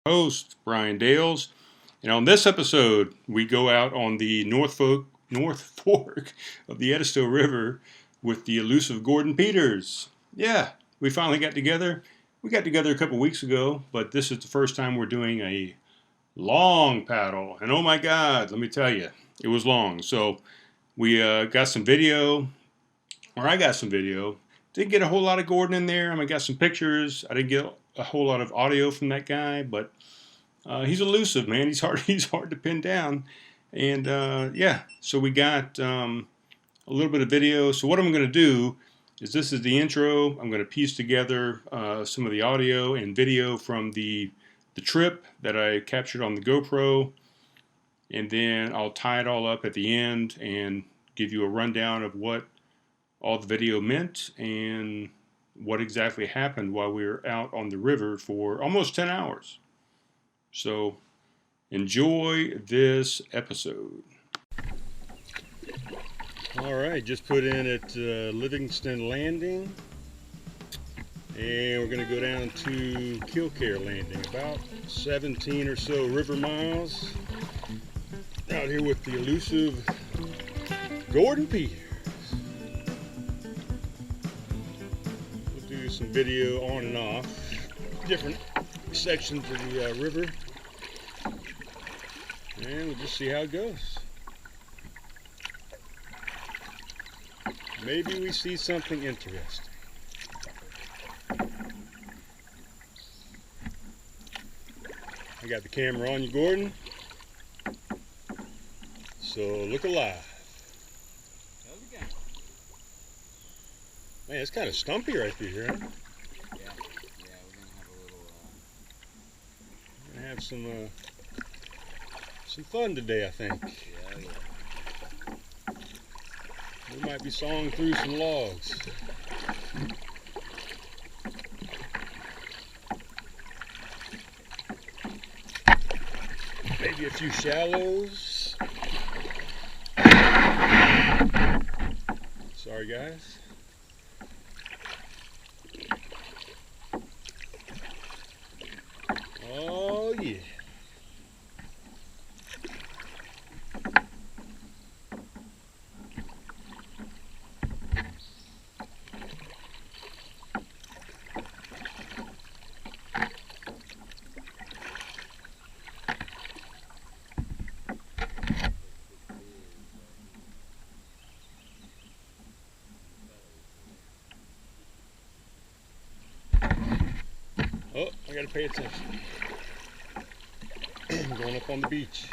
host, Brian Dales. And on this episode, we go out on the North Fork of the Edisto River with the elusive Gordon Peters. Yeah, we finally got together. We got together a couple weeks ago, but this is the first time we're doing a long paddle. And oh my God, let me tell you, it was long. So we got some video, or I got some video. Didn't get a whole lot of Gordon in there. I got some pictures. I didn't get a whole lot of audio from that guy, but he's elusive, man. He's hard. He's hard to pin down. And yeah, so we got a little bit of video. So what I'm going to do is, this is the intro. I'm going to piece together some of the audio and video from the trip that I captured on the GoPro, and then I'll tie it all up at the end and give you a rundown of what all the video meant and what exactly happened while we were out on the river for almost 10 hours. So enjoy this episode. All right, just put in at Livingston Landing, and we're going to go down to Killcare Landing, about 17 or so river miles, out here with the elusive Gordon Peters. We'll do some video on and off different sections of the river, and we'll just see how it goes. Maybe we see something interesting. I got the camera on you, Gordon, so look alive. How's it going? Man, it's kind of stumpy right through here, huh? Yeah, we're gonna have a little. We're gonna have some fun today, I think. Yeah. We might be sawing through some logs. Maybe a few shallows. Sorry, guys. Oh, yeah. Oh, I gotta pay attention. I'm going up on the beach.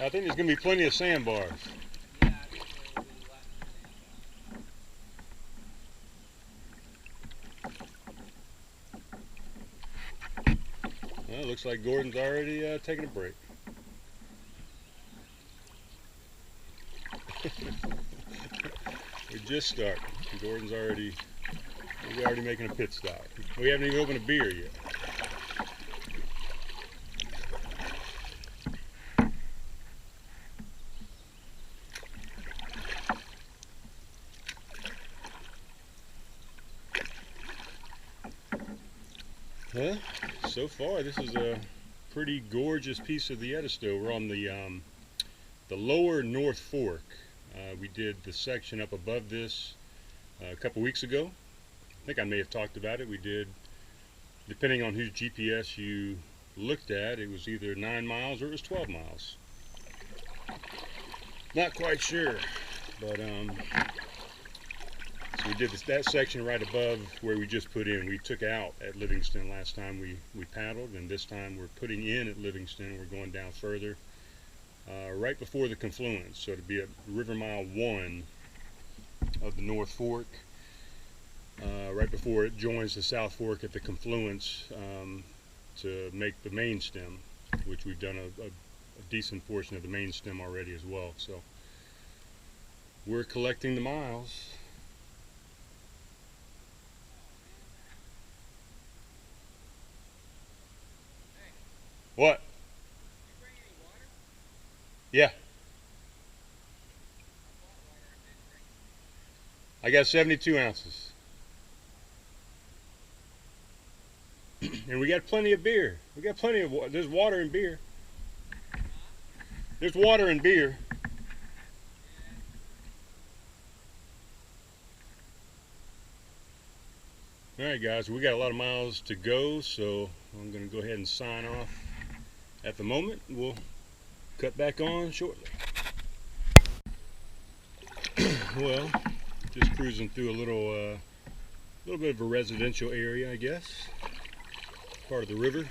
I think there's gonna be plenty of sandbars. Yeah, I think we'll be lots of sandbars. Well, it looks like Gordon's already taking a break. We just started. Gordon's already making a pit stop. We haven't even opened a beer yet. Well, so far this is a pretty gorgeous piece of the Edisto. We're on the lower North Fork. We did the section up above this a couple weeks ago. I think I may have talked about it. We did, depending on whose GPS you looked at, it was either 9 miles or it was 12 miles. Not quite sure, but so we did that section right above where we just put in. We took out at Livingston last time we paddled, and this time we're putting in at Livingston. We're going down further. Right before the confluence, so to be at River Mile 1 of the North Fork, right before it joins the South Fork at the confluence to make the main stem, which we've done a decent portion of the main stem already as well. So we're collecting the miles. What? Yeah. I got 72 ounces. And we got plenty of beer. We got plenty of water. There's water and beer. There's water and beer. Alright guys, we got a lot of miles to go, so I'm going to go ahead and sign off at the moment. We'll cut back on shortly. Well, just cruising through a little bit of a residential area, I guess. Part of the river.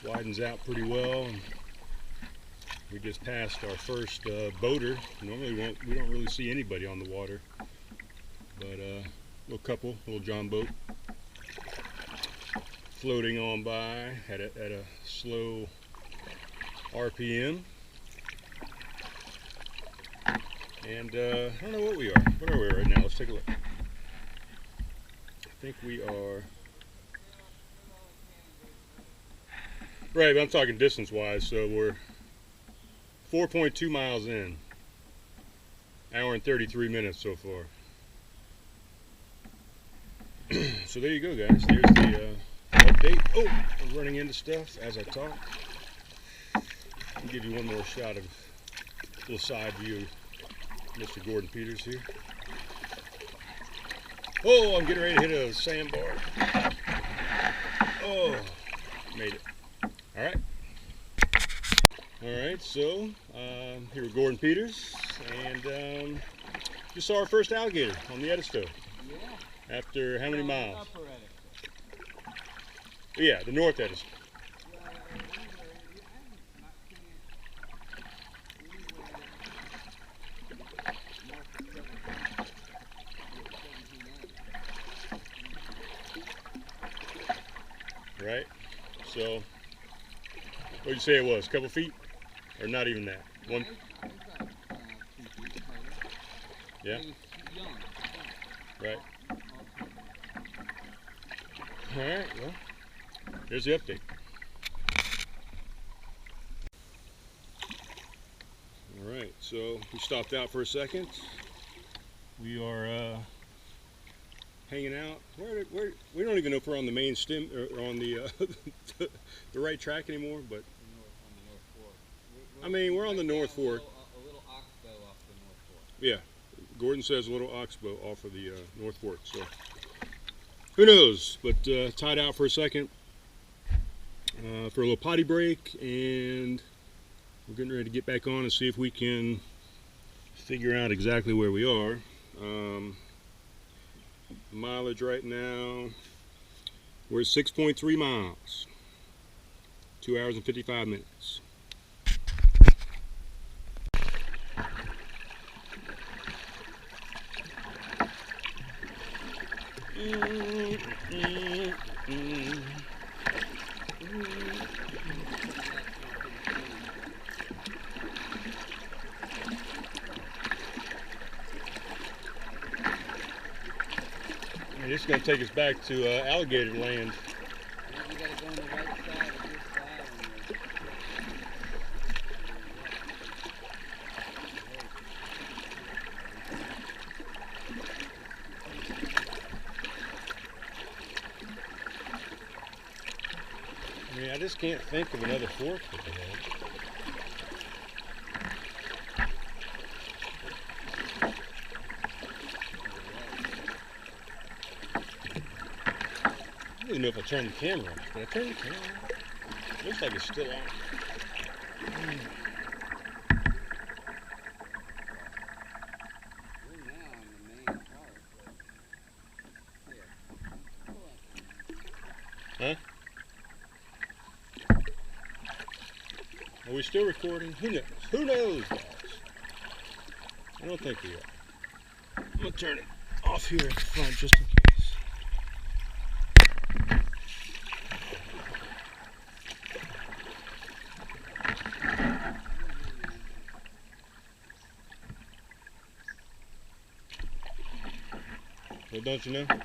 Widens out pretty well. And we just passed our first boater. Normally we don't really see anybody on the water, but little couple, little John boat, floating on by at a slow RPM. And I don't know what we are. What are we right now? Let's take a look. I think we are. Right, but I'm talking distance-wise. So we're 4.2 miles in. Hour and 33 minutes so far. So there you go, guys. There's the update. Oh, I'm running into stuff as I talk. I'll give you one more shot of a little side view of Mr. Gordon Peters here. Oh, I'm getting ready to hit a sandbar. Oh, made it. All right. All right, so here with Gordon Peters, and just saw our first alligator on the Edisto. Yeah. After how many miles? Upper Edisto. Yeah, the North Edisto. Right? So, what'd you say it was? A couple feet? Or not even that? One? Yeah? Right. Alright, well, here's the update. Alright, so we stopped out for a second. We are hanging out. We don't even know if we're on the main stem or on the the right track anymore, but I mean, we're on the North Fork. A little oxbow off the North Fork. Yeah, Gordon says a little oxbow off of the North Fork. So who knows? But tied out for a second for a little potty break, and we're getting ready to get back on and see if we can figure out exactly where we are. Mileage right now, we're at 6.3 miles, 2 hours and 55 minutes. And this is going to take us back to alligator land. I think we gotta go on the right side of this side. I mean, I just can't think of another fork that they have. I don't even know if I turned the camera on. Did I turn the camera on? Looks like it's still on. We're now on the main part. Yeah. Huh? Are we still recording? Who knows? Who knows, guys? I don't think we are. I'm going to turn it off here at the front just in case. Well, don't you know? Alright,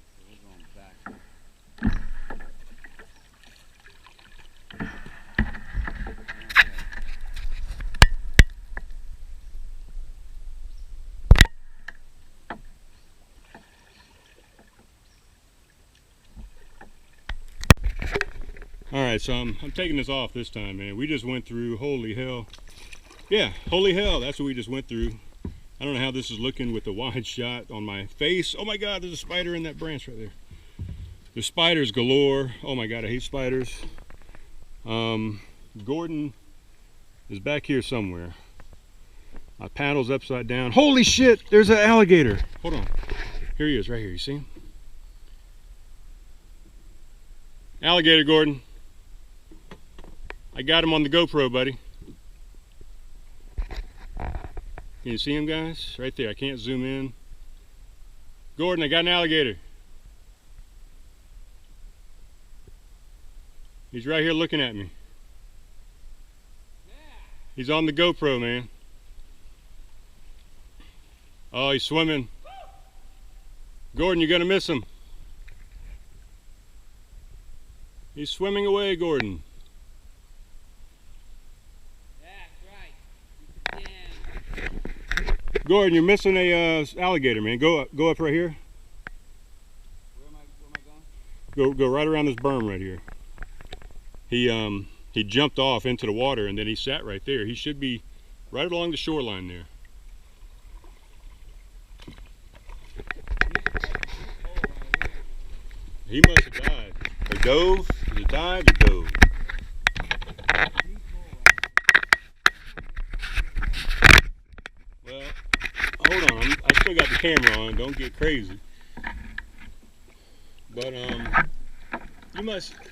so we're going back. Alright, so I'm taking this off this time, man. We just went through, holy hell. Yeah, holy hell, that's what we just went through. I don't know how this is looking with the wide shot on my face. Oh my god, there's a spider in that branch right there. There's spiders galore. Oh my god, I hate spiders. Gordon is back here somewhere. My paddle's upside down. Holy shit, there's an alligator. Hold on. Here he is, right here. You see him? Alligator, Gordon. I got him on the GoPro, buddy. Can you see him, guys? Right there. I can't zoom in. Gordon, I got an alligator. He's right here looking at me. He's on the GoPro, man. Oh, he's swimming. Gordon, you're gonna miss him. He's swimming away, Gordon. That's right. Damn. Gordon, you're missing a alligator, man. Go up right here. Where am I going? Go right around this berm right here. He jumped off into the water and then he sat right there. He should be right along the shoreline there. He must have died. Or dove. Is it died or dove? Well, hold on. I still got the camera on. Don't get crazy. But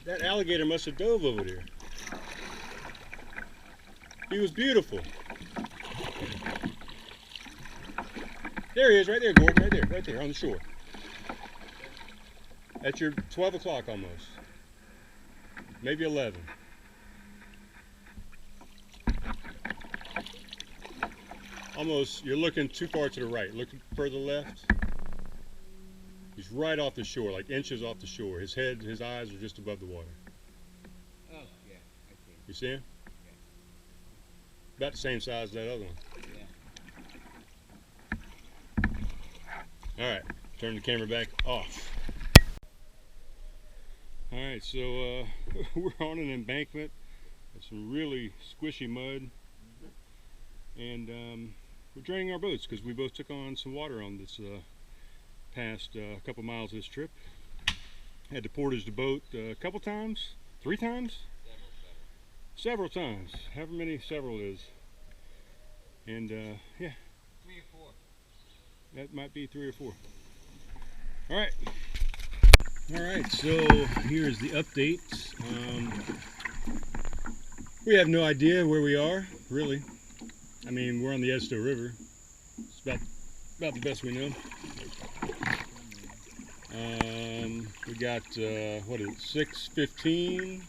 that alligator must have dove over there. He was beautiful. There he is, right there, Gordon, right there on the shore. At your 12 o'clock almost. Maybe 11. Almost, you're looking too far to the right. Look further left. He's right off the shore, like inches off the shore. His head, his eyes are just above the water. Oh, yeah, I see. You see him? Yeah. About the same size as that other one. Yeah. Alright, turn the camera back off. Alright, so we're on an embankment with some really squishy mud. And we're draining our boats because we both took on some water on this past couple miles of this trip. Had to portage the boat a couple times, 3 times? Several times, however many several is. And yeah. 3 or 4. That might be 3 or 4. Alright. Alright, so here's the update. We have no idea where we are, really. I mean, we're on the Edisto River. It's about the best we know. We got, what is it, 6:15?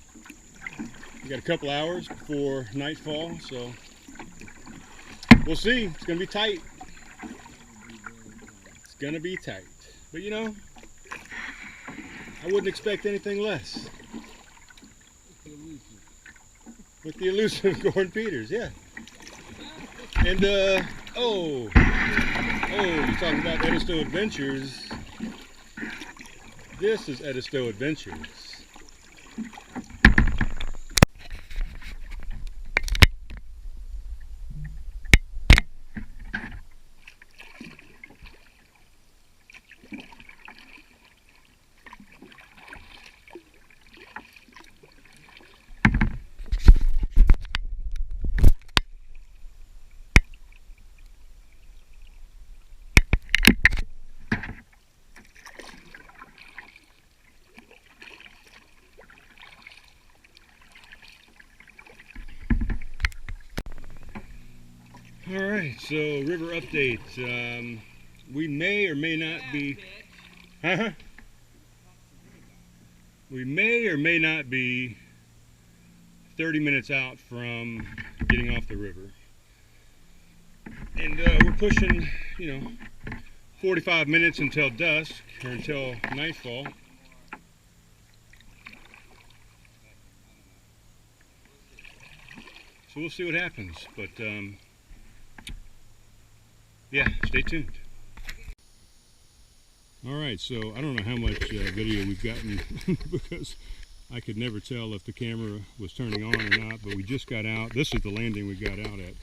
We got a couple hours before nightfall, so we'll see. It's gonna be tight. It's gonna be tight. But you know, I wouldn't expect anything less. With the elusive Gordon Peters, yeah. And you're talking about Edisto Adventures. This is Edisto Adventures. Alright, so river update. We may or may not be... We may or may not be 30 minutes out from getting off the river. And we're pushing, 45 minutes until dusk, or until nightfall. So we'll see what happens, but yeah, stay tuned. Alright, so I don't know how much video we've gotten because I could never tell if the camera was turning on or not, but we just got out. This is the landing we got out at.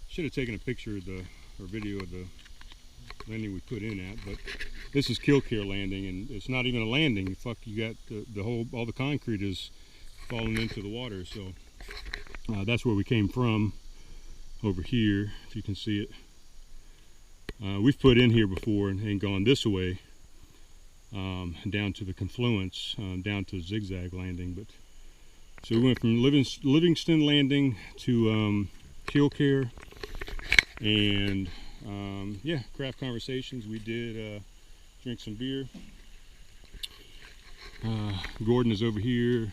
Should have taken a picture of or video of the landing we put in at, but this is Kilcare Landing, and it's not even a landing. Fuck, you got all the concrete is falling into the water, so that's where we came from, over here, if you can see it. We've put in here before and gone this way, down to the confluence, down to Zigzag Landing. But so we went from Livingston Landing to Kilcare, and yeah, craft conversations. We did drink some beer. Gordon is over here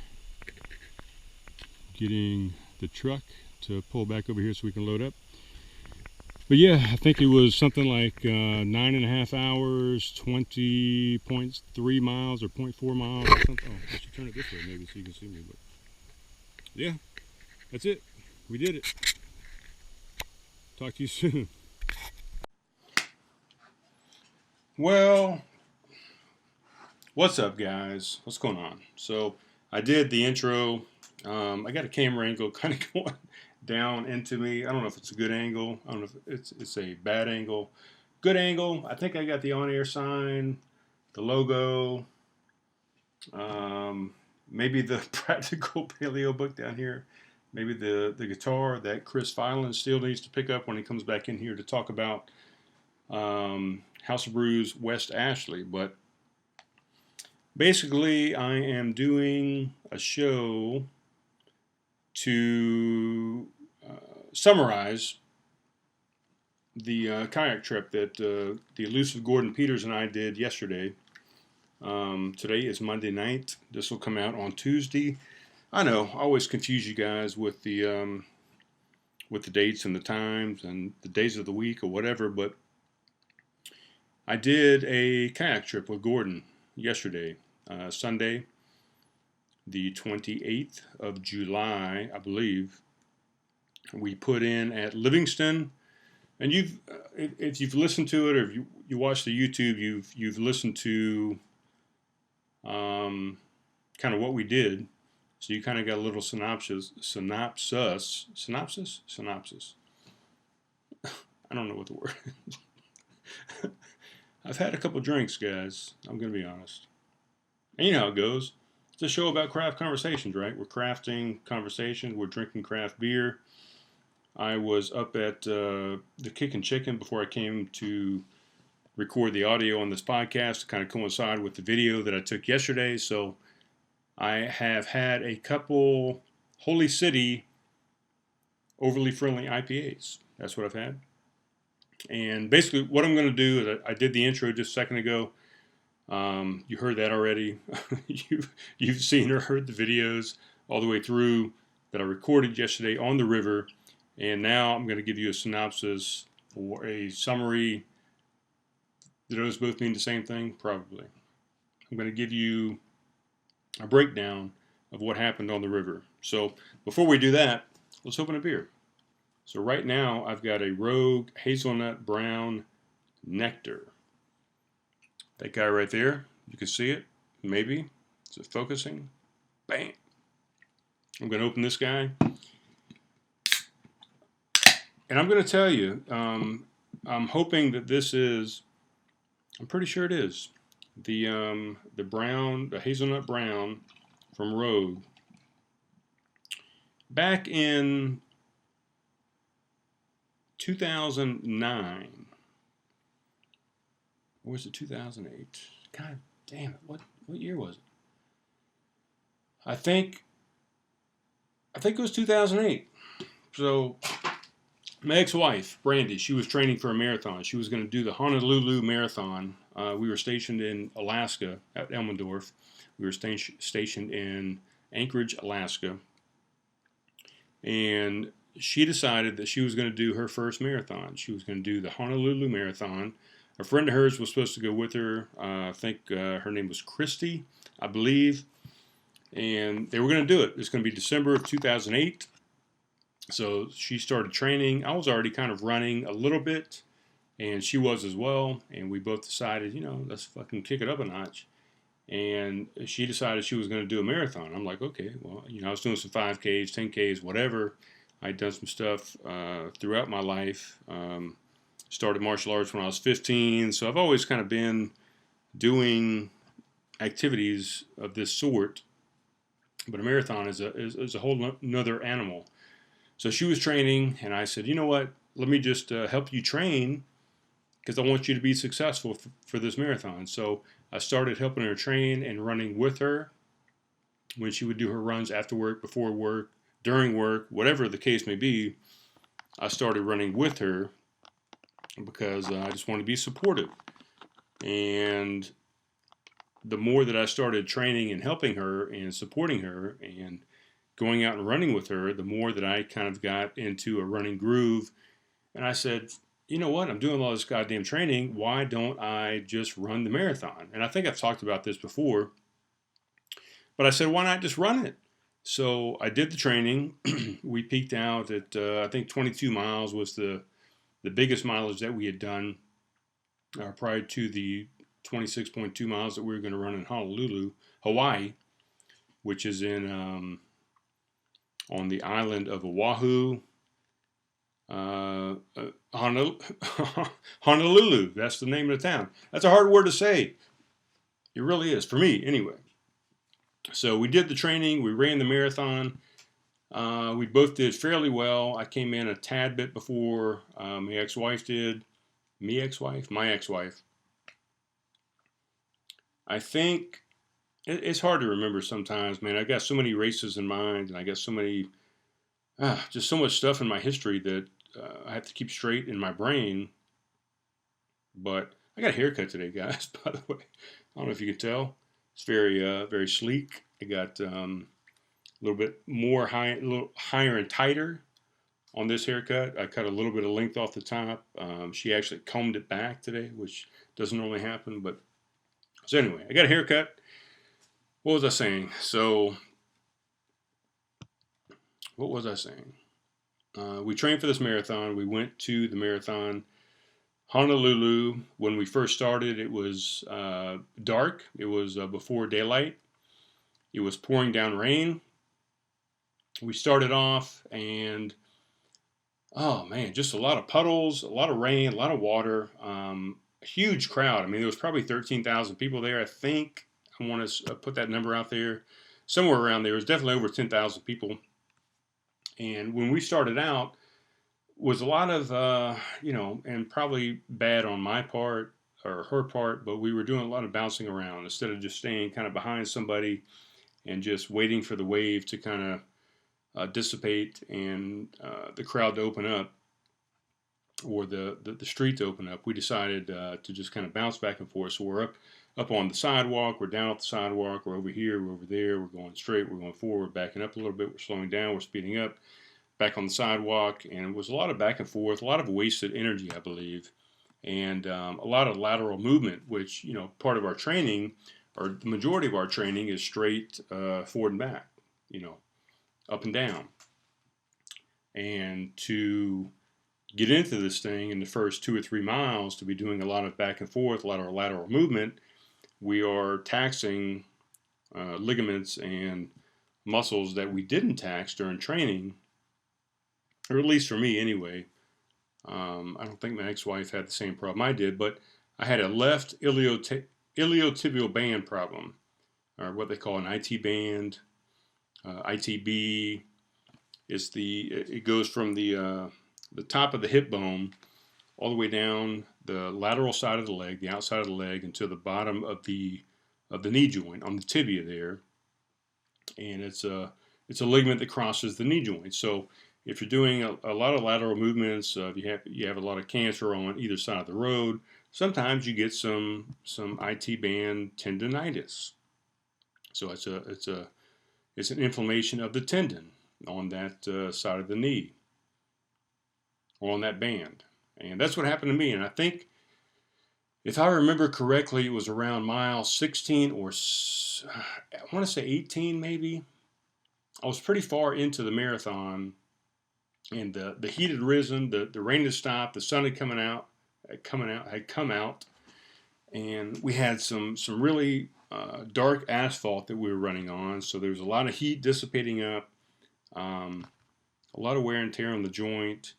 getting the truck to pull back over here so we can load up. But yeah, I think it was something like 9.5 hours, 20.3 miles or 0.4 miles or something. Oh, I should turn it this way maybe so you can see me. But yeah, that's it. We did it. Talk to you soon. Well, what's up, guys? What's going on? So I did the intro. I got a camera angle kind of going down into me. I don't know if it's a good angle. I don't know if it's a bad angle. Good angle. I think I got the on-air sign, the logo, maybe the Practical Paleo book down here, maybe the guitar that Chris Filan still needs to pick up when he comes back in here to talk about House of Brews West Ashley. But basically, I am doing a show to summarize the kayak trip that the elusive Gordon Peters and I did yesterday. Today is Monday night. This will come out on Tuesday. I know, I always confuse you guys with the dates and the times and the days of the week or whatever, but I did a kayak trip with Gordon yesterday, Sunday, the 28th of July, I believe. We put in at Livingston, and if you've listened to it or if you watched the YouTube, you've listened to kind of what we did, so you kind of got a little synopsis. I don't know what the word is. I've had a couple drinks, guys. I'm gonna be honest. And you know how it goes. It's a show about craft conversations, right? We're crafting conversations. We're drinking craft beer. I was up at the Kick and Chicken before I came to record the audio on this podcast to kind of coincide with the video that I took yesterday. So I have had a couple Holy City overly friendly IPAs. That's what I've had. And basically what I'm going to do is I did the intro just a second ago. You heard that already. You've seen or heard the videos all the way through that I recorded yesterday on the river. And now I'm going to give you a synopsis or a summary. Do those both mean the same thing? Probably. I'm going to give you a breakdown of what happened on the river. So before we do that, let's open a beer. So right now I've got a Rogue Hazelnut Brown Nectar. That guy right there, you can see it, maybe. Is it focusing? Bam. I'm going to open this guy. And I'm going to tell you, I'm hoping that this is, I'm pretty sure it is, the hazelnut brown from Rogue. Back in 2009, or was it 2008? God damn it, what year was it? I think it was 2008. So my ex-wife, Brandy, she was training for a marathon. She was going to do the Honolulu Marathon. We were stationed in Alaska at Elmendorf. We were stationed in Anchorage, Alaska. And she decided that she was going to do her first marathon. She was going to do the Honolulu Marathon. A friend of hers was supposed to go with her. I think her name was Christy, I believe. And they were going to do it. It was going to be December of 2008. So she started training. I was already kind of running a little bit, and she was as well. And we both decided, let's fucking kick it up a notch. and she decided she was going to do a marathon. I'm like, okay, well, I was doing some 5Ks, 10Ks, whatever. I'd done some stuff throughout my life. Started martial arts when I was 15, so I've always kind of been doing activities of this sort. But a marathon is a whole another animal. So she was training, and I said, you know what? Let me just help you train because I want you to be successful for this marathon. So I started helping her train and running with her when she would do her runs after work, before work, during work, whatever the case may be. I started running with her because I just wanted to be supportive. And the more that I started training and helping her and supporting her and going out and running with her, the more that I kind of got into a running groove. And I said, you know what? I'm doing all this goddamn training. Why don't I just run the marathon? And I think I've talked about this before, but I said, why not just run it? So I did the training. We peaked out at, I think 22 miles was the biggest mileage that we had done prior to the 26.2 miles that we were going to run in Honolulu, Hawaii, which is in on the island of Oahu. Honolulu, that's the name of the town. That's a hard word to say. It really is, for me anyway. So we did the training, we ran the marathon. We both did fairly well. I came in a tad bit before my ex-wife did. My ex-wife. I think it's hard to remember sometimes, man. I got so many races in mind, and I got so many, just so much stuff in my history that I have to keep straight in my brain. But I got a haircut today, guys. By the way, I don't know if you can tell. It's very sleek. I got a little bit more a little higher and tighter on this haircut. I cut a little bit of length off the top. She actually combed it back today, which doesn't normally happen. But so anyway, I got a haircut. What was I saying? So what was I saying? We trained for this marathon. We went to the marathon. Honolulu, when we first started, it was dark. It was before daylight. It was pouring down rain. We started off and, oh man, just a lot of puddles, a lot of rain, a lot of water, a huge crowd. I mean, there was probably 13,000 people there. I think I want to put that number out there. Somewhere around there. It was definitely over 10,000 people. And when we started out, was a lot of, and probably bad on my part or her part, but we were doing a lot of bouncing around instead of just staying kind of behind somebody and just waiting for the wave to kind of dissipate and the crowd to open up or the street to open up. We decided to just kind of bounce back and forth. So we're up on the sidewalk, we're down off the sidewalk, we're over here, we're over there, we're going straight, we're going forward, backing up a little bit, we're slowing down, we're speeding up, back on the sidewalk, and it was a lot of back and forth, a lot of wasted energy, I believe, and a lot of lateral movement, which, part of our training, or the majority of our training is straight forward and back, up and down. And to get into this thing in the first 2 or 3 miles, to be doing a lot of back and forth, a lot of lateral movement, we are taxing ligaments and muscles that we didn't tax during training, or at least for me anyway. I don't think my ex-wife had the same problem I did, but I had a left iliotibial band problem, or what they call an IT band. ITB is it goes from the top of the hip bone all the way down the lateral side of the leg, the outside of the leg, into the bottom of the knee joint on the tibia there, and it's a ligament that crosses the knee joint. So if you're doing a lot of lateral movements, you have a lot of cancer on either side of the road, sometimes you get some IT band tendonitis. So it's an inflammation of the tendon on that side of the knee, or on that band. And that's what happened to me. And I think, if I remember correctly, it was around mile 16 or I want to say 18 maybe. I was pretty far into the marathon, and the heat had risen, the rain had stopped, the sun had come out, and we had some really dark asphalt that we were running on, so there was a lot of heat dissipating up, a lot of wear and tear on the joint.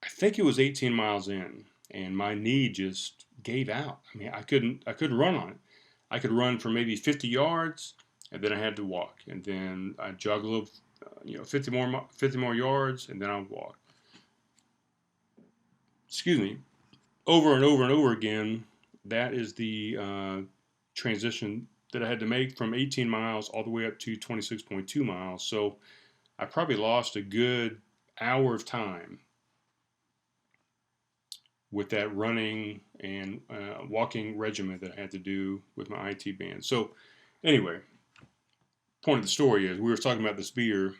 I think it was 18 miles in, and my knee just gave out. I mean, I couldn't run on it. I could run for maybe 50 yards, and then I had to walk, and then I'd jog a little, 50 more yards, and then I'd walk. Excuse me, over and over and over again. That is the transition that I had to make from 18 miles all the way up to 26.2 miles. So I probably lost a good hour of time with that running and walking regimen that I had to do with my IT band. So anyway, point of the story is we were talking about this beer.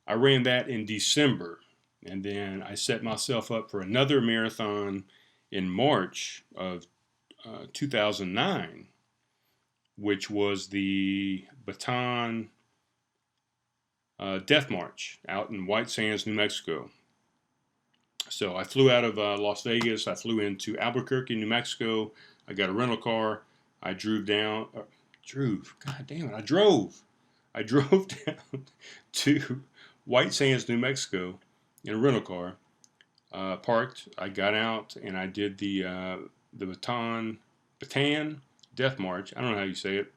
I ran that in December, and then I set myself up for another marathon in March of 2009, which was the Baton Death March out in White Sands, New Mexico. So I flew out of Las Vegas. I flew into Albuquerque, New Mexico. I got a rental car. I drove down. God damn it! I drove. I drove down to White Sands, New Mexico, in a rental car. Parked. I got out and I did the Baton Death March. I don't know how you say it.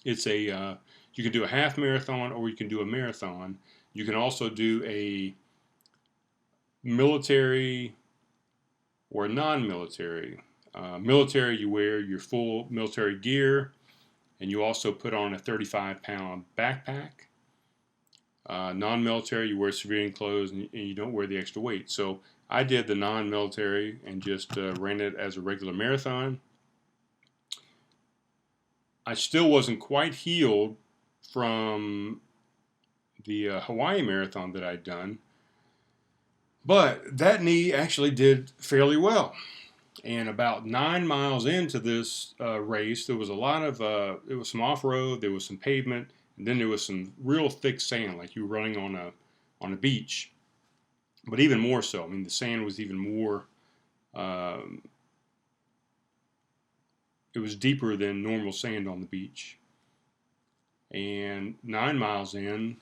It's a you can do a half marathon or you can do a marathon. You can also do a military or non-military. Military, you wear your full military gear, and you also put on a 35-pound backpack. Non-military, you wear civilian clothes and you don't wear the extra weight. So I did the non-military and just ran it as a regular marathon. I still wasn't quite healed from the Hawaii marathon that I'd done, but that knee actually did fairly well. And about 9 miles into this race, there was a lot of there was some off-road, there was some pavement, and then there was some real thick sand, like you were running on a beach. But even more so, I mean, the sand was even more. It was deeper than normal sand on the beach. And 9 miles in,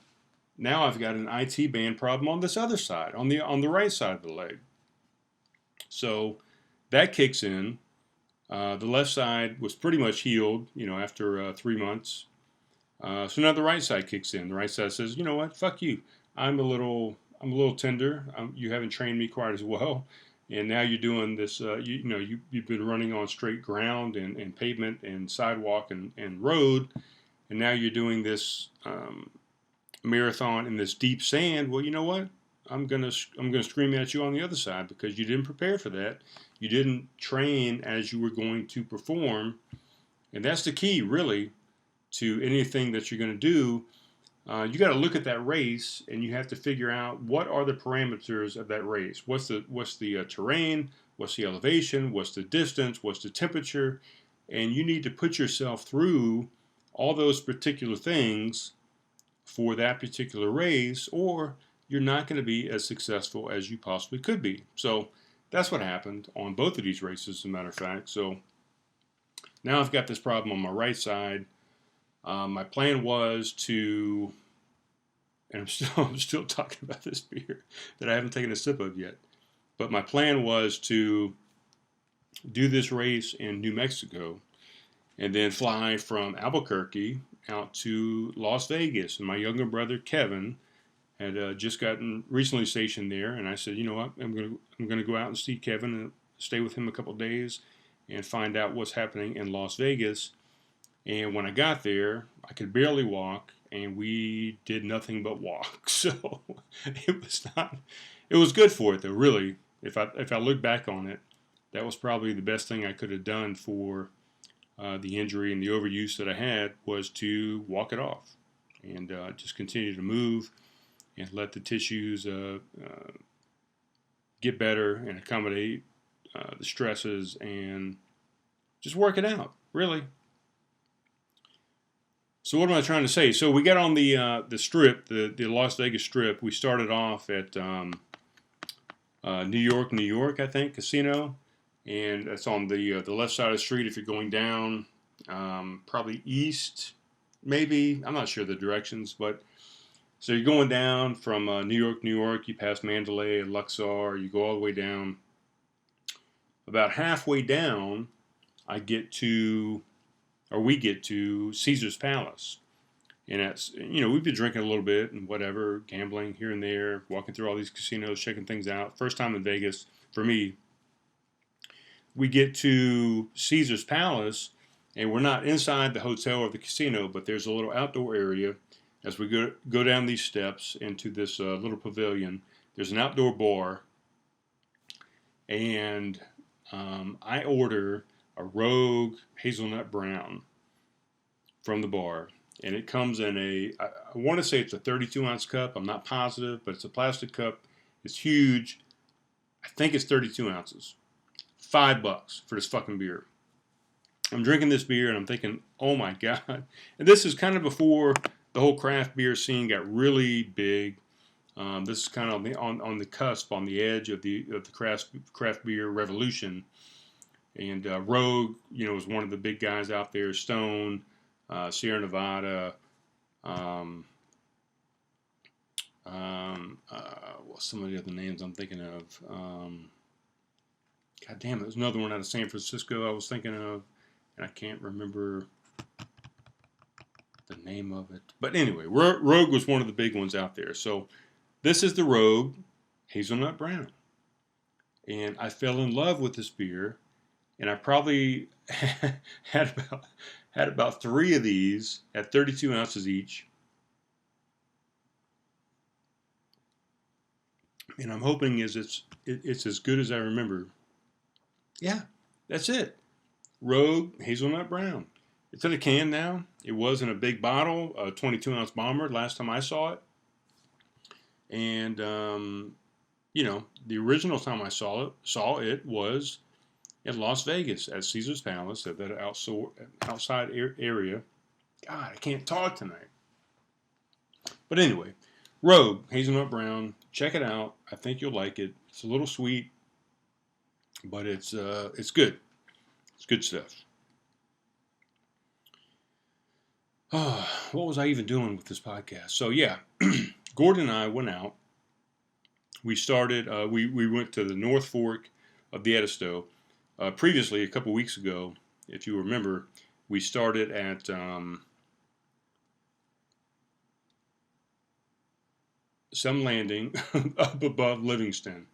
now I've got an IT band problem on this other side, on the right side of the leg. So that kicks in. The left side was pretty much healed, after 3 months. So now the right side kicks in. The right side says, you know what, fuck you. I'm a little tender. You haven't trained me quite as well. And now you're doing this, you've been running on straight ground and pavement and sidewalk and road. And now you're doing this marathon in this deep sand. Well, you know what? I'm gonna scream at you on the other side because you didn't prepare for that. You didn't train as you were going to perform. And that's the key, really, to anything that you're going to do. You got to look at that race, and you have to figure out what are the parameters of that race. What's the terrain? What's the elevation? What's the distance? What's the temperature? And you need to put yourself through all those particular things for that particular race, or you're not going to be as successful as you possibly could be. So that's what happened on both of these races, as a matter of fact. So now I've got this problem on my right side. My plan was to, and I'm still talking about this beer that I haven't taken a sip of yet. But my plan was to do this race in New Mexico and then fly from Albuquerque out to Las Vegas. And my younger brother Kevin had just gotten recently stationed there, and I said, you know what, I'm gonna go out and see Kevin and stay with him a couple of days and find out what's happening in Las Vegas. And when I got there, I could barely walk, and we did nothing but walk. So it was good for it though, really. If I look back on it, that was probably the best thing I could have done for the injury and the overuse that I had, was to walk it off and just continue to move and let the tissues get better and accommodate the stresses and just work it out, really. So what am I trying to say? So we got on the strip, the Las Vegas strip. We started off at New York, I think, casino. and it's on the left side of the street if you're going down, probably east, maybe. I'm not sure the directions, but so you're going down from New York, New York. You pass Mandalay and Luxor. You go all the way down. About halfway down, I get to, or we get to Caesar's Palace. And that's, we've been drinking a little bit and whatever, gambling here and there, walking through all these casinos, checking things out. First time in Vegas for me. We get to Caesar's Palace, and we're not inside the hotel or the casino, but there's a little outdoor area. As we go down these steps into this little pavilion, there's an outdoor bar, and I order a Rogue Hazelnut Brown from the bar. And it comes in I want to say it's a 32-ounce cup. I'm not positive, but it's a plastic cup. It's huge. I think it's 32 ounces. $5 for this fucking beer. I'm drinking this beer and I'm thinking, oh my God. And this is kind of before the whole craft beer scene got really big. This is kind of on the cusp, on the edge of the craft beer revolution. And Rogue, was one of the big guys out there. Stone, Sierra Nevada, what's some of the other names I'm thinking of? God damn it, there's another one out of San Francisco I was thinking of, and I can't remember the name of it. But anyway, Rogue was one of the big ones out there. So this is the Rogue Hazelnut Brown. And I fell in love with this beer, and I probably had about 3 of these at 32 ounces each. And I'm hoping it's as good as I remember. Yeah, that's it. Rogue Hazelnut Brown. It's in a can now. It was in a big bottle, a 22-ounce bomber last time I saw it. And, the original time I saw it was in Las Vegas at Caesar's Palace at that outside area. God, I can't talk tonight. But anyway, Rogue Hazelnut Brown. Check it out. I think you'll like it. It's a little sweet, but it's good. It's good stuff. What was I even doing with this podcast? So yeah, Gordon and I went out. We started. We went to the North Fork of the Edisto. Previously, a couple weeks ago, if you remember, we started at some landing up above Livingston.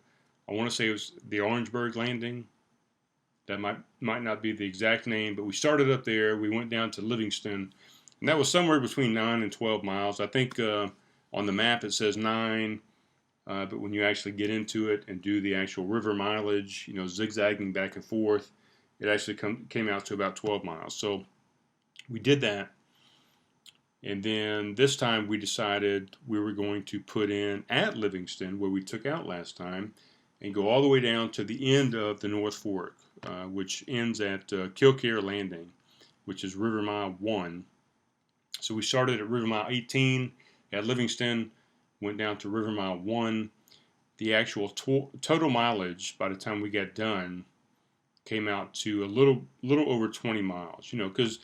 I want to say it was the Orangeburg Landing. That might not be the exact name, but we started up there. We went down to Livingston, and that was somewhere between 9 and 12 miles. I think on the map it says 9, but when you actually get into it and do the actual river mileage, zigzagging back and forth, it actually came out to about 12 miles. So we did that. And then this time we decided we were going to put in at Livingston, where we took out last time, and go all the way down to the end of the North Fork, which ends at Kilcare Landing, which is River Mile 1. So we started at River Mile 18 at Livingston, went down to River Mile 1. The actual total mileage by the time we got done came out to a little over 20 miles, because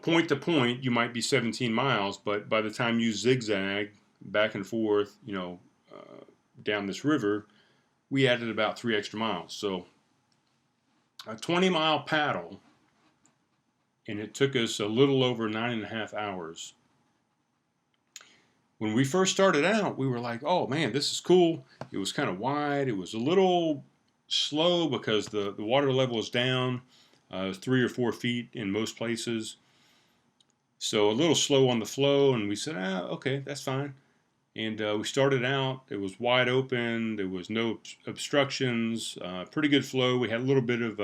point to point, you might be 17 miles, but by the time you zigzag back and forth, down this river, we added about 3 extra miles. So a 20-mile paddle, and it took us a little over 9.5 hours. When we first started out, we were like, oh man, this is cool. It was kind of wide. It was a little slow because the water level is down. It was 3 or 4 feet in most places. So a little slow on the flow, and we said, okay, that's fine. And we started out, it was wide open, there was no obstructions, pretty good flow. We had a little bit of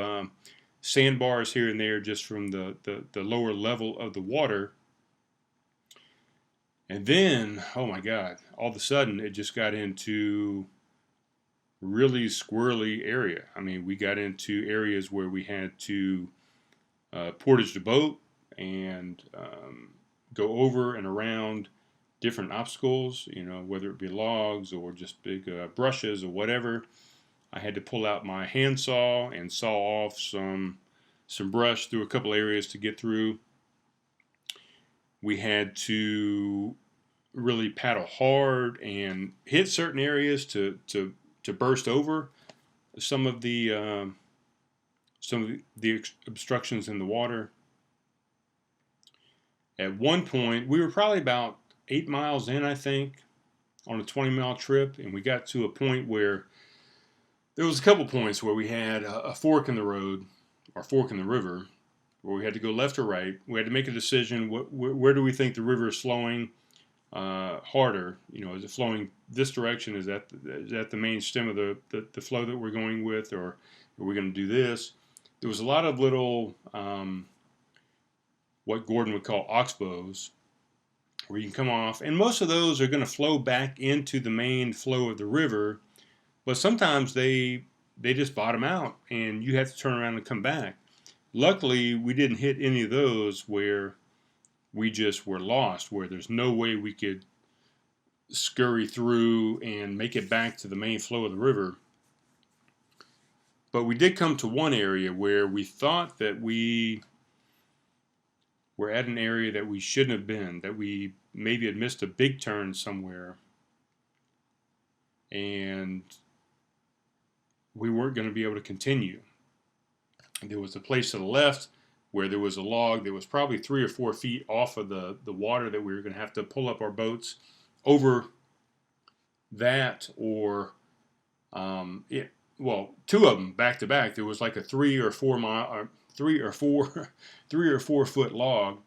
sandbars here and there just from the lower level of the water. And then, oh my God, all of a sudden it just got into really squirrely area. I mean, we got into areas where we had to portage the boat and go over and around different obstacles, whether it be logs or just big brushes or whatever. I had to pull out my handsaw and saw off some brush through a couple areas to get through. We had to really paddle hard and hit certain areas to burst over some of the obstructions in the water. At one point, we were probably about 8 miles in, I think, on a 20-mile trip, and we got to a point where there was a couple points where we had a fork in the road, or fork in the river, where we had to go left or right. We had to make a decision. Where do we think the river is flowing harder? You know, is it flowing this direction? Is that the main stem of the flow that we're going with, or are we going to do this? There was a lot of little what Gordon would call oxbows, where you can come off, and most of those are going to flow back into the main flow of the river, but sometimes they just bottom out, and you have to turn around and come back. Luckily, we didn't hit any of those where we just were lost, where there's no way we could scurry through and make it back to the main flow of the river. But we did come to one area where we thought that we were at an area that we shouldn't have been, that we maybe had missed a big turn somewhere, and we weren't going to be able to continue. There was a place to the left where there was a log that was probably 3 or 4 feet off of the water that we were going to have to pull up our boats over that, or two of them back to back. There was like a 3 or 4 mile, or 3 or 4 foot log,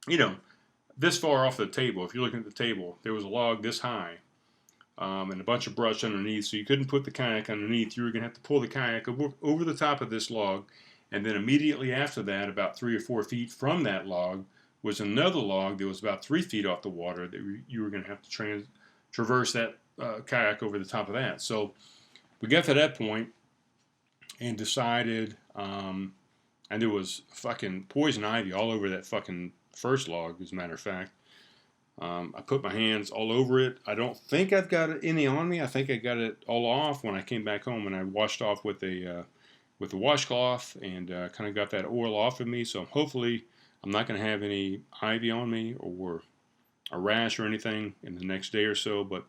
you know, this far off the table. If you're looking at the table, there was a log this high, and a bunch of brush underneath, so you couldn't put the kayak underneath. You were going to have to pull the kayak over the top of this log, and then immediately after that, about 3 or 4 feet from that log, was another log that was about 3 feet off the water that you were going to have to traverse that kayak over the top of that. So we got to that point and decided, and there was fucking poison ivy all over that fucking first log, as a matter of fact. I put my hands all over it. I don't think I've got any on me. I think I got it all off when I came back home, and I washed off with a washcloth and kind of got that oil off of me. So hopefully I'm not going to have any ivy on me or a rash or anything in the next day or so. But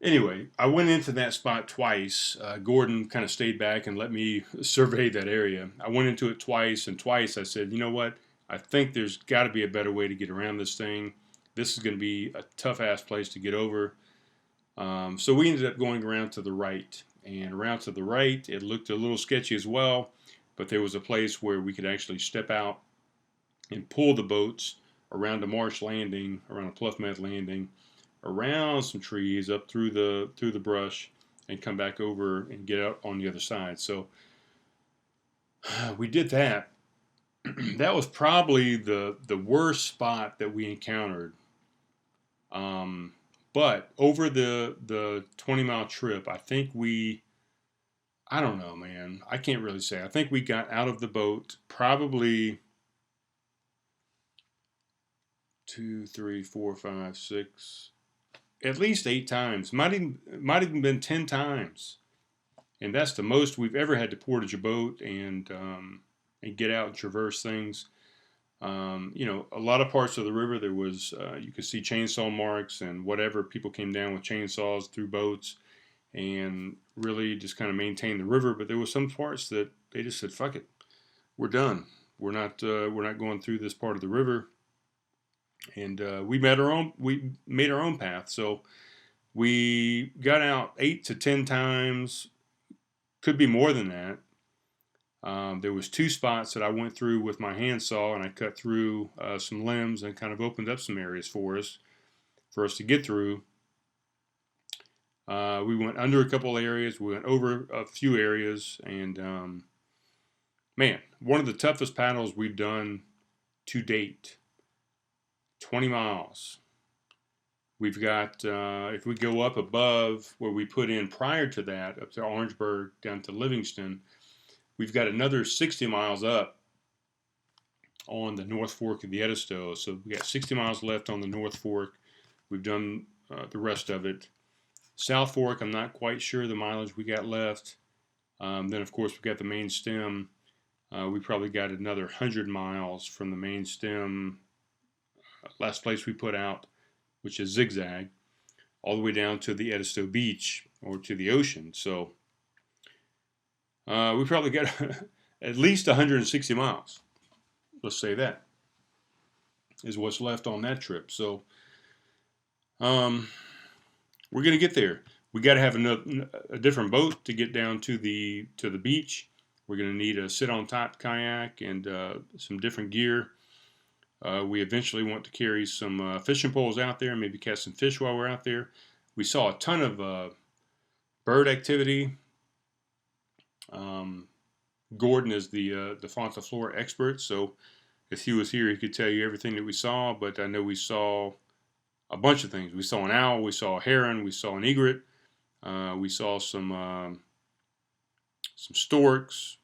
anyway, I went into that spot twice. Gordon kind of stayed back and let me survey that area. I went into it twice, and twice I said, you know what? I think there's got to be a better way to get around this thing. This is going to be a tough-ass place to get over. So we ended up going around to the right. And around to the right, it looked a little sketchy as well, but there was a place where we could actually step out and pull the boats around a marsh landing, around a pluff mud landing, around some trees, up through the brush, and come back over and get out on the other side. So we did that. That was probably the worst spot that we encountered. But over the 20-mile trip, I think I don't know, man. I can't really say. I think we got out of the boat probably 2, 3, 4, 5, 6, at least 8 times. Might even been 10 times. And that's the most we've ever had to portage a boat and get out and traverse things. You know, a lot of parts of the river, there was, you could see chainsaw marks and whatever. People came down with chainsaws through boats and really just kind of maintained the river. But there were some parts that they just said, fuck it, we're done. We're not going through this part of the river. And we made our own path. So we got out 8 to 10 times, could be more than that. There was 2 spots that I went through with my handsaw, and I cut through some limbs and kind of opened up some areas for us to get through. We went under a couple areas, we went over a few areas, and man, one of the toughest paddles we've done to date. 20 miles. We've got, if we go up above where we put in prior to that, up to Orangeburg, down to Livingston, we've got another 60 miles up on the North Fork of the Edisto. So we got 60 miles left on the North Fork. We've done the rest of it. South Fork, I'm not quite sure the mileage we got left. Then, of course, we got the main stem. We probably got another 100 miles from the main stem. Last place we put out, which is Zigzag, all the way down to the Edisto beach or to the ocean. So we probably got at least 160 miles. Let's say that is what's left on that trip. So we're gonna get there. We got to have a different boat to get down to the beach. We're gonna need a sit-on-top kayak and some different gear. We eventually want to carry some fishing poles out there and maybe catch some fish while we're out there. We saw a ton of bird activity. Gordon is the fauna flora expert, so if he was here, he could tell you everything that we saw. But I know we saw a bunch of things. We saw an owl, we saw a heron, we saw an egret, we saw some storks,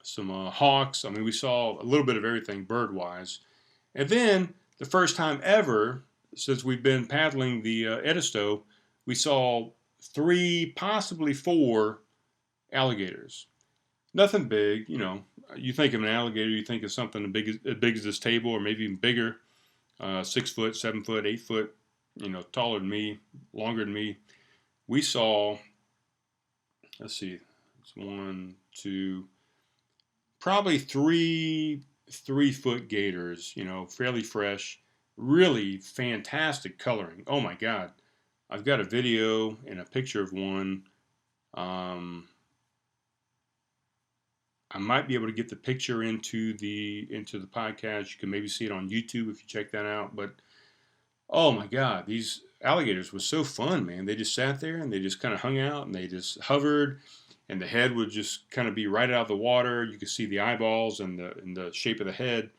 some hawks. I mean, we saw a little bit of everything bird-wise. And then the first time ever since we've been paddling the Edisto, we saw 3, possibly 4 alligators. Nothing big, you know. You think of an alligator, you think of something as big as this table, or maybe even bigger. 6 foot, 7 foot, 8 foot, you know, taller than me, longer than me. We saw, let's see, it's 1, 2, probably 3 3-foot gators, you know, fairly fresh, really fantastic coloring. Oh my God. I've got a video and a picture of one. I might be able to get the picture into the podcast. You can maybe see it on YouTube if you check that out. But oh my God, these alligators was so fun, man. They just sat there and they just kind of hung out and they just hovered, and the head would just kind of be right out of the water. You could see the eyeballs and the shape of the head.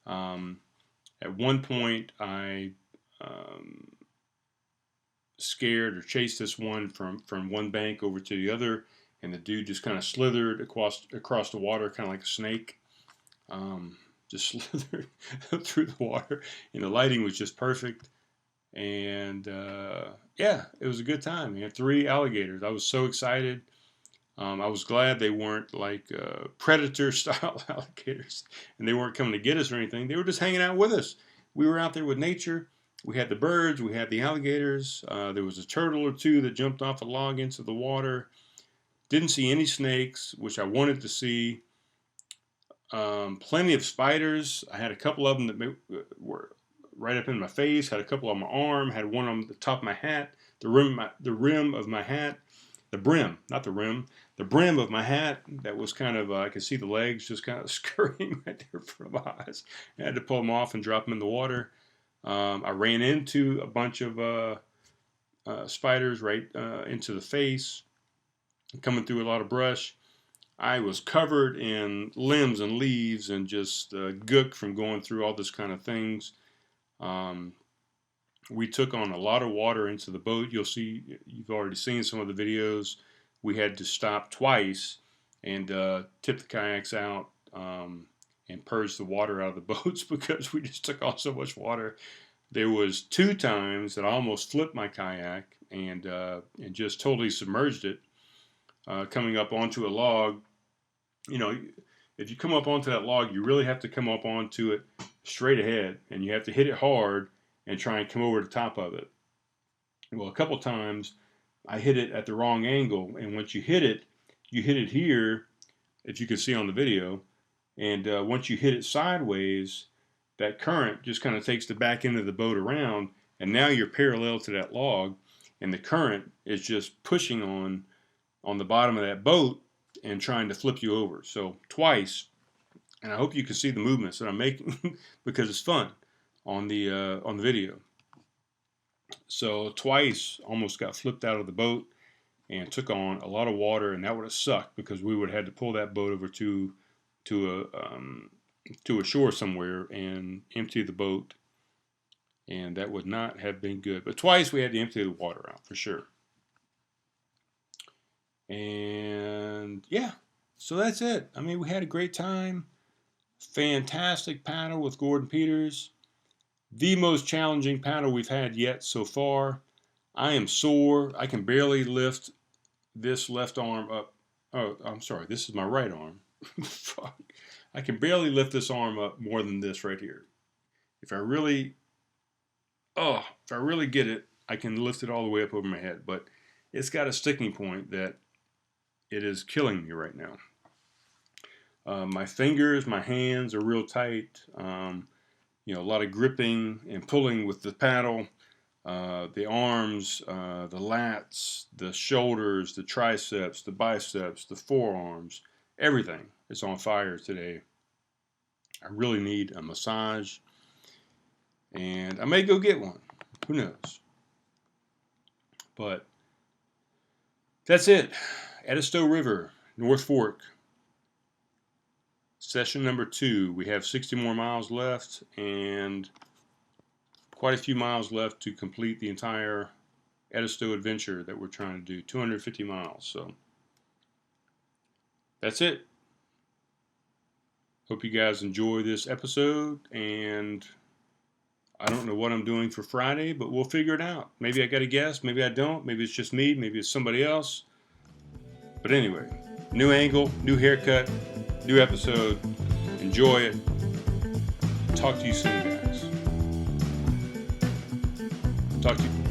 At one point, I scared or chased this one from one bank over to the other, and the dude just kind of slithered across the water, kind of like a snake. Just slithered through the water, and the lighting was just perfect. And yeah, it was a good time. We had 3 alligators. I was so excited. I was glad they weren't like predator-style alligators, and they weren't coming to get us or anything. They were just hanging out with us. We were out there with nature. We had the birds. We had the alligators. There was a turtle or 2 that jumped off a log into the water. Didn't see any snakes, which I wanted to see. Plenty of spiders. I had a couple of them that were right up in my face. Had a couple on my arm. Had one on the top of my hat. The rim of my hat. The brim, not the rim. The brim of my hat. That was kind of, I could see the legs just kind of scurrying right there in front of my eyes. I had to pull them off and drop them in the water. I ran into a bunch of spiders right into the face, coming through a lot of brush. I was covered in limbs and leaves and just gook from going through all this kind of things. We took on a lot of water into the boat. You've already seen some of the videos. We had to stop twice and tip the kayaks out and purge the water out of the boats because we just took on so much water. There was 2 times that I almost flipped my kayak and just totally submerged it. Coming up onto a log, you know, if you come up onto that log, you really have to come up onto it straight ahead, and you have to hit it hard and try and come over the top of it. Well, a couple times I hit it at the wrong angle, and once you hit it here, if you can see on the video, and once you hit it sideways, that current just kind of takes the back end of the boat around, and now you're parallel to that log, and the current is just pushing on the bottom of that boat and trying to flip you over. So twice, and I hope you can see the movements that I'm making because it's fun on the video. So twice, almost got flipped out of the boat and took on a lot of water, and that would have sucked because we would have had to pull that boat over to a shore somewhere and empty the boat, and that would not have been good. But twice we had to empty the water out for sure. And yeah, so that's it. I mean, we had a great time. Fantastic paddle with Gordon Peters. The most challenging paddle we've had yet so far. I am sore. I can barely lift this left arm up. Oh, I'm sorry. This is my right arm. Fuck. I can barely lift this arm up more than this right here. If I really get it, I can lift it all the way up over my head. But it's got a sticking point that it is killing me right now. My fingers, my hands are real tight. A lot of gripping and pulling with the paddle. The arms, the lats, the shoulders, the triceps, the biceps, the forearms, everything is on fire today. I really need a massage, and I may go get one. Who knows? But that's it. Edisto River, North Fork. Session number 2. We have 60 more miles left and quite a few miles left to complete the entire Edisto adventure that we're trying to do. 250 miles. So that's it. Hope you guys enjoy this episode, and I don't know what I'm doing for Friday, but we'll figure it out. Maybe I got a guest, maybe I don't, maybe it's just me, maybe it's somebody else. But anyway, new angle, new haircut, new episode. Enjoy it. Talk to you soon, guys. Talk to you.